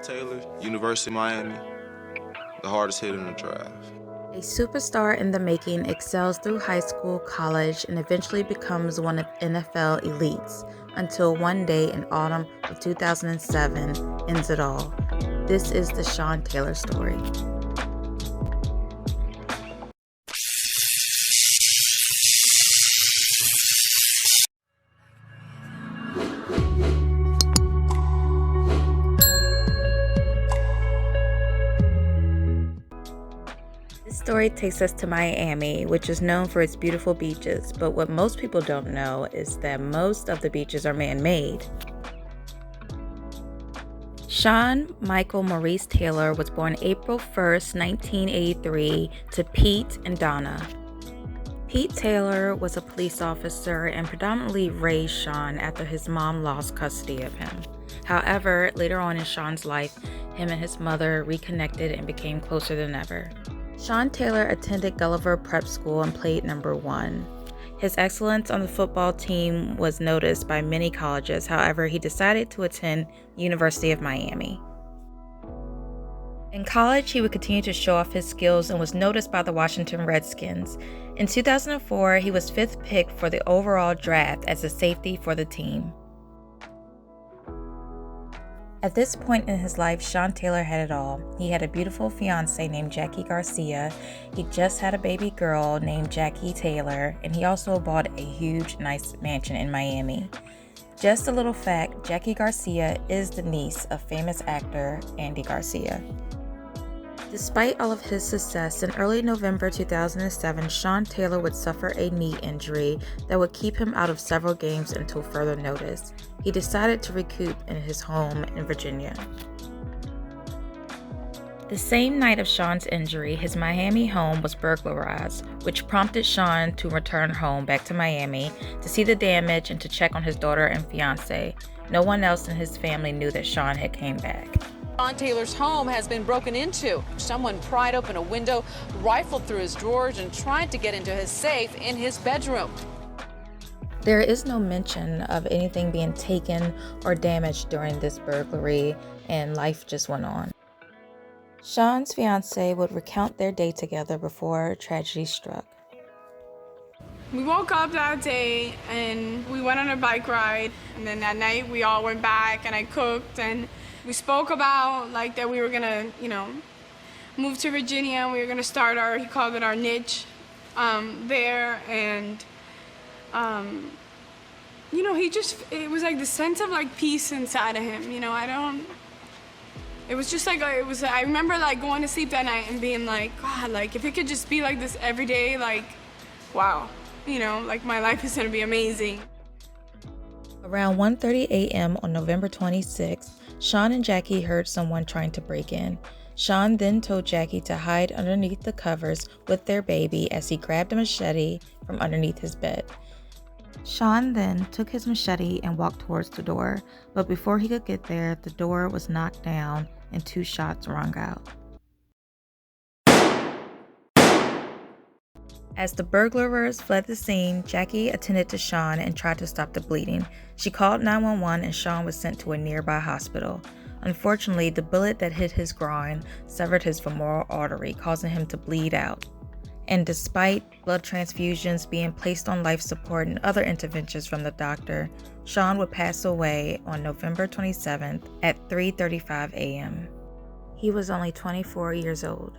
Sean Taylor, University of Miami, the hardest hitter in the draft. A superstar in the making, excels through high school, college, and eventually becomes one of NFL elites, until one day in autumn of 2007 ends it all. This is the Sean Taylor story. This story takes us to Miami, which is known for its beautiful beaches, but what most people don't know is that most of the beaches are man-made. Sean Michael Maurice Taylor was born April 1st, 1983 to Pete and Donna. Pete Taylor was a police officer and predominantly raised Sean after his mom lost custody of him. However, later on in Sean's life, him and his mother reconnected and became closer than ever. Sean Taylor attended Gulliver Prep School and played number 1. His excellence on the football team was noticed by many colleges. However, he decided to attend University of Miami. In college, he would continue to show off his skills and was noticed by the Washington Redskins. In 2004, he was 5th pick for the overall draft as a safety for the team. At this point in his life, Sean Taylor had it all. He had a beautiful fiancée named Jackie Garcia. He just had a baby girl named Jackie Taylor, and he also bought a huge, nice mansion in Miami. Just a little fact, Jackie Garcia is the niece of famous actor Andy Garcia. Despite all of his success, in early November 2007, Sean Taylor would suffer a knee injury that would keep him out of several games until further notice. He decided to recoup in his home in Virginia. The same night of Sean's injury, his Miami home was burglarized, which prompted Sean to return home back to Miami to see the damage and to check on his daughter and fiancé. No one else in his family knew that Sean had came back. Sean Taylor's home has been broken into. Someone pried open a window, rifled through his drawers, and tried to get into his safe in his bedroom. There is no mention of anything being taken or damaged during this burglary, and life just went on. Sean's fiancée would recount their day together before tragedy struck. We woke up that day and we went on a bike ride, and then that night we all went back and I cooked, and we spoke about like that we were gonna, move to Virginia and we were gonna start he called it our niche there, and it was like the sense of like peace inside of him, it was just like, I remember like going to sleep that night and being like, God, like if it could just be like this every day, like, wow, like my life is gonna be amazing. Around 1:30 a.m. on November 26th, Sean and Jackie heard someone trying to break in. Sean then told Jackie to hide underneath the covers with their baby as he grabbed a machete from underneath his bed. Sean then took his machete and walked towards the door, but before he could get there, the door was knocked down and 2 shots rang out. As the burglars fled the scene, Jackie attended to Sean and tried to stop the bleeding. She called 911 and Sean was sent to a nearby hospital. Unfortunately, the bullet that hit his groin severed his femoral artery, causing him to bleed out. And despite blood transfusions, being placed on life support, and other interventions from the doctor, Sean would pass away on November 27th at 3:35 a.m. He was only 24 years old.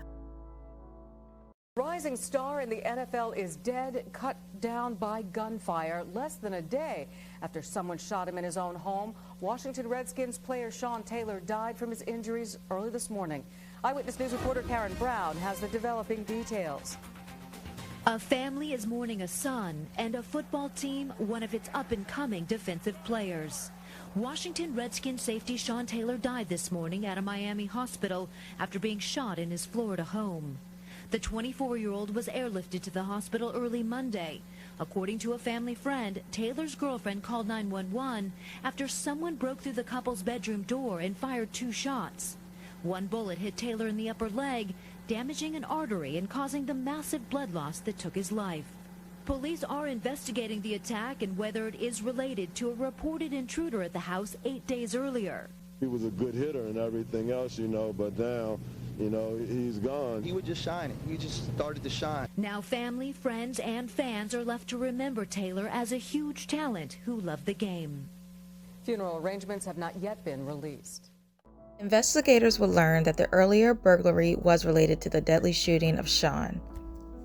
Rising star in the NFL is dead, cut down by gunfire less than a day after someone shot him in his own home. Washington Redskins player Sean Taylor died from his injuries early this morning. Eyewitness News reporter Karen Brown has the developing details. A family is mourning a son, and a football team one of its up-and-coming defensive players. Washington Redskins safety Sean Taylor died this morning at a Miami hospital after being shot in his Florida home. The 24-year-old was airlifted to the hospital early Monday. According to a family friend, Taylor's girlfriend called 911 after someone broke through the couple's bedroom door and fired 2 shots. One bullet hit Taylor in the upper leg, damaging an artery and causing the massive blood loss that took his life. Police are investigating the attack and whether it is related to a reported intruder at the house 8 days earlier. He was a good hitter and everything else, but now, he's gone. He was just shining. He just started to shine. Now family, friends, and fans are left to remember Taylor as a huge talent who loved the game. Funeral arrangements have not yet been released. Investigators will learn that the earlier burglary was related to the deadly shooting of Sean.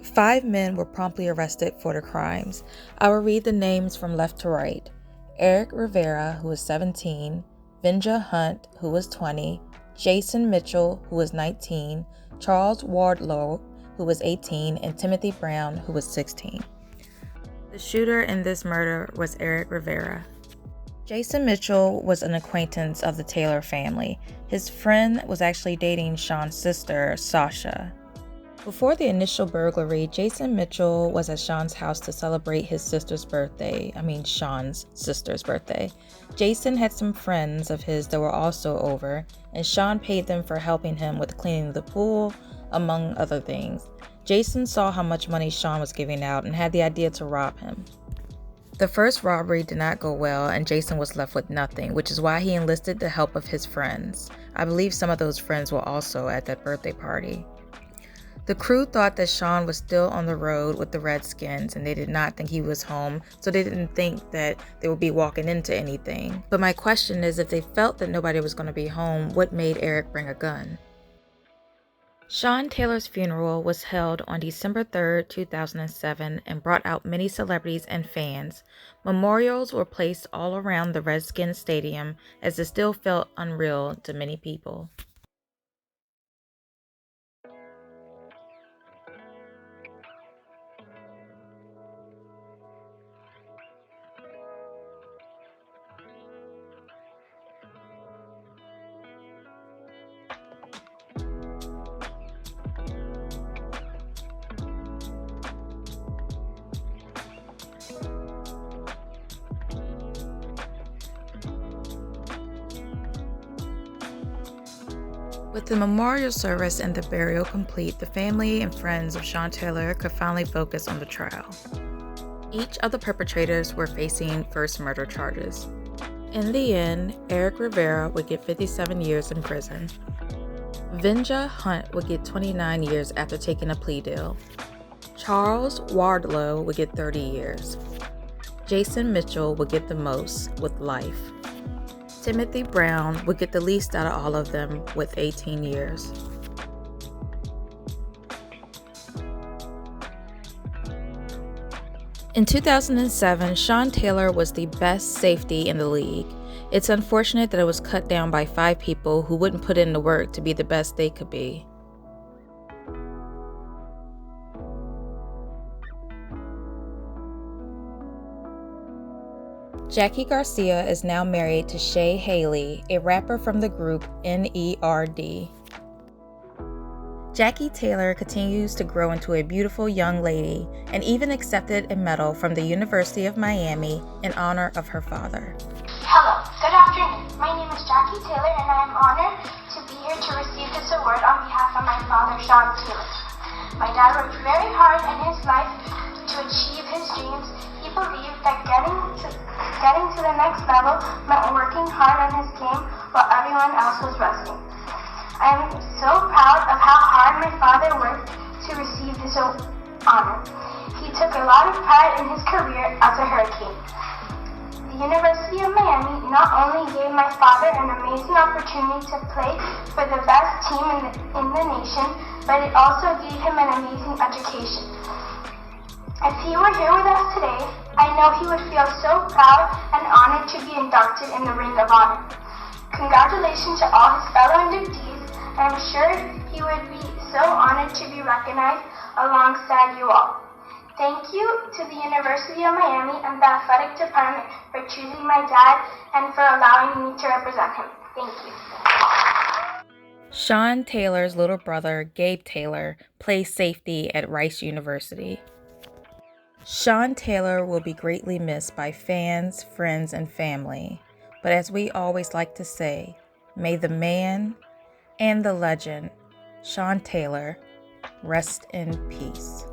5 men were promptly arrested for the crimes. I will read the names from left to right. Eric Rivera, who was 17, Vinja Hunt, who was 20, Jason Mitchell, who was 19, Charles Wardlow, who was 18, and Timothy Brown, who was 16. The shooter in this murder was Eric Rivera. Jason Mitchell was an acquaintance of the Taylor family. His friend was actually dating Sean's sister, Sasha. Before the initial burglary, Jason Mitchell was at Sean's house to celebrate his sister's birthday. Sean's sister's birthday. Jason had some friends of his that were also over, and Sean paid them for helping him with cleaning the pool, among other things. Jason saw how much money Sean was giving out and had the idea to rob him. The first robbery did not go well, and Jason was left with nothing, which is why he enlisted the help of his friends. I believe some of those friends were also at that birthday party. The crew thought that Sean was still on the road with the Redskins, and they did not think he was home, so they didn't think that they would be walking into anything. But my question is, if they felt that nobody was going to be home, what made Eric bring a gun? Sean Taylor's funeral was held on December 3, 2007, and brought out many celebrities and fans. Memorials were placed all around the Redskins Stadium, as it still felt unreal to many people. With the memorial service and the burial complete, the family and friends of Sean Taylor could finally focus on the trial. Each of the perpetrators were facing first murder charges. In the end, Eric Rivera would get 57 years in prison. Vinja Hunt would get 29 years after taking a plea deal. Charles Wardlow would get 30 years. Jason Mitchell would get the most, with life. Timothy Brown would get the least out of all of them, with 18 years. In 2007, Sean Taylor was the best safety in the league. It's unfortunate that it was cut down by 5 people who wouldn't put in the work to be the best they could be. Jackie Garcia is now married to Shay Haley, a rapper from the group NERD. Jackie Taylor continues to grow into a beautiful young lady and even accepted a medal from the University of Miami in honor of her father. Hello, good afternoon. My name is Jackie Taylor and I am honored to be here to receive this award on behalf of my father, Sean Taylor. My dad worked very hard in his life to achieve his dreams. He believed that getting to the next level meant working hard on his game while everyone else was resting. I am so proud of how hard my father worked to receive this honor. He took a lot of pride in his career as a Hurricane. The University of Miami not only gave my father an amazing opportunity to play for the best team in the nation, but it also gave him an amazing education. If he were here with us today, I know he would feel so proud and honored to be inducted in the Ring of Honor. Congratulations to all his fellow inductees, and I'm sure he would be so honored to be recognized alongside you all. Thank you to the University of Miami and the athletic department for choosing my dad and for allowing me to represent him. Thank you. Sean Taylor's little brother, Gabe Taylor, plays safety at Rice University. Sean Taylor will be greatly missed by fans, friends, and family. But as we always like to say, may the man and the legend, Sean Taylor, rest in peace.